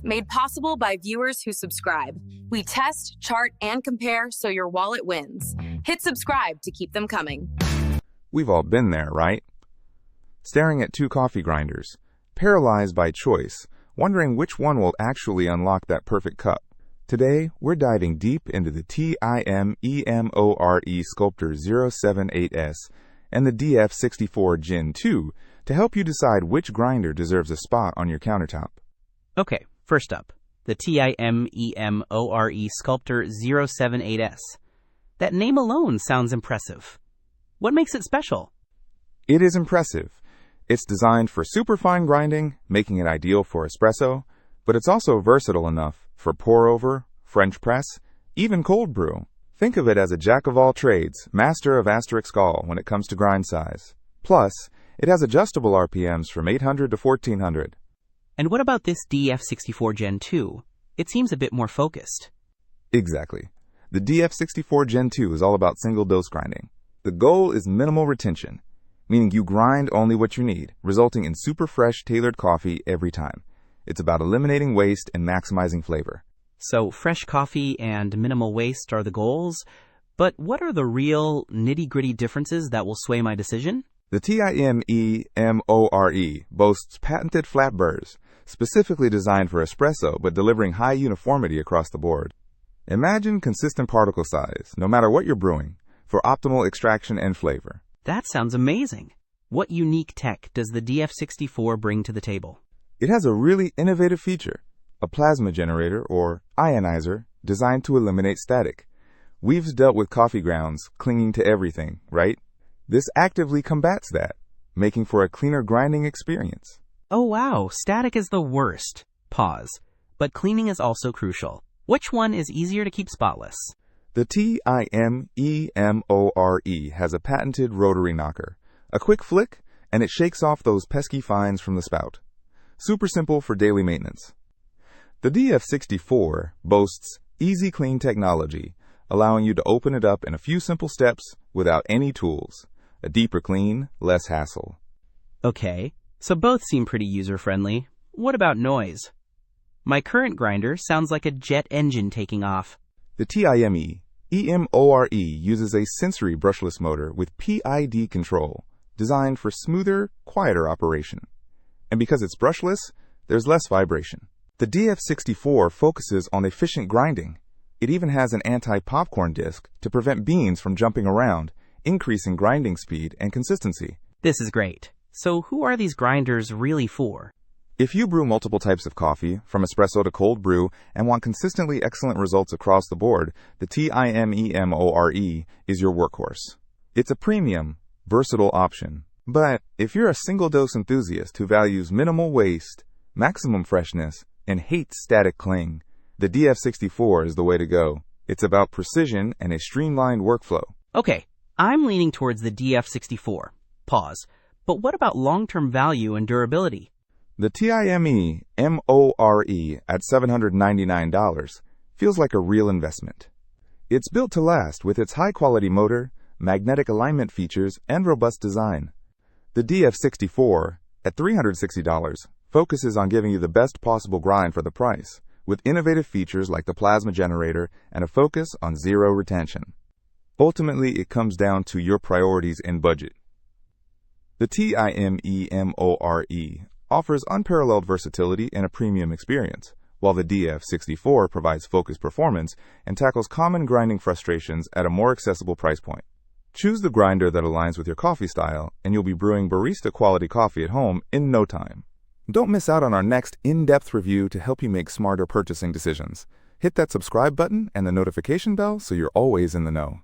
Made possible by viewers who subscribe. We test, chart, and compare so your wallet wins. Hit subscribe to keep them coming. We've all been there, right? Staring at two coffee grinders, paralyzed by choice, wondering which one will actually unlock that perfect cup. Today, we're diving deep into the TIMEMORE Sculptor 068s and the DF64 Gen 2 to help you decide which grinder deserves a spot on your countertop. Okay, first up, the TIMEMORE Sculptor 068s. That name alone sounds impressive. What makes it special? It is impressive. It's designed for superfine grinding, making it ideal for espresso, but it's also versatile enough for pour-over, French press, even cold brew. Think of it as a jack-of-all-trades, master of asterisk all when it comes to grind size. Plus, it has adjustable RPMs from 800 to 1400. And what about this DF64 Gen 2? It seems a bit more focused. Exactly. The DF64 Gen 2 is all about single-dose grinding. The goal is minimal retention, meaning you grind only what you need, resulting in super fresh, tailored coffee every time. It's about eliminating waste and maximizing flavor. So fresh coffee and minimal waste are the goals, but what are the real nitty-gritty differences that will sway my decision? The TIMEMORE boasts patented flat burrs, specifically designed for espresso but delivering high uniformity across the board. Imagine consistent particle size, no matter what you're brewing, for optimal extraction and flavor. That sounds amazing. What unique tech does the DF64 bring to the table? It has a really innovative feature, a plasma generator, or ionizer, designed to eliminate static. We've dealt with coffee grounds clinging to everything, right? This actively combats that, making for a cleaner grinding experience. Oh wow, static is the worst. Pause. But cleaning is also crucial. Which one is easier to keep spotless? The TIMEMORE has a patented rotary knocker. A quick flick, and it shakes off those pesky fines from the spout. Super simple for daily maintenance. The DF64 boasts easy clean technology, allowing you to open it up in a few simple steps without any tools. A deeper clean, less hassle. Okay, so both seem pretty user-friendly. What about noise? My current grinder sounds like a jet engine taking off. The TIMEMORE uses a sensory brushless motor with PID control, designed for smoother, quieter operation. And because it's brushless, there's less vibration. The DF64 focuses on efficient grinding. It even has an anti-popcorn disc to prevent beans from jumping around, increasing grinding speed and consistency. This is great. So who are these grinders really for? If you brew multiple types of coffee, from espresso to cold brew, and want consistently excellent results across the board, the TIMEMORE is your workhorse. It's a premium, versatile option. But if you're a single-dose enthusiast who values minimal waste, maximum freshness, and hates static cling, the DF64 is the way to go. It's about precision and a streamlined workflow. Okay, I'm leaning towards the DF64. Pause. But what about long-term value and durability? The TIMEMORE at $799 feels like a real investment. It's built to last with its high-quality motor, magnetic alignment features, and robust design. The DF64, at $360, focuses on giving you the best possible grind for the price, with innovative features like the plasma generator and a focus on zero retention. Ultimately, it comes down to your priorities and budget. The TIMEMORE offers unparalleled versatility and a premium experience, while the DF64 provides focused performance and tackles common grinding frustrations at a more accessible price point. Choose the grinder that aligns with your coffee style, and you'll be brewing barista-quality coffee at home in no time. Don't miss out on our next in-depth review to help you make smarter purchasing decisions. Hit that subscribe button and the notification bell so you're always in the know.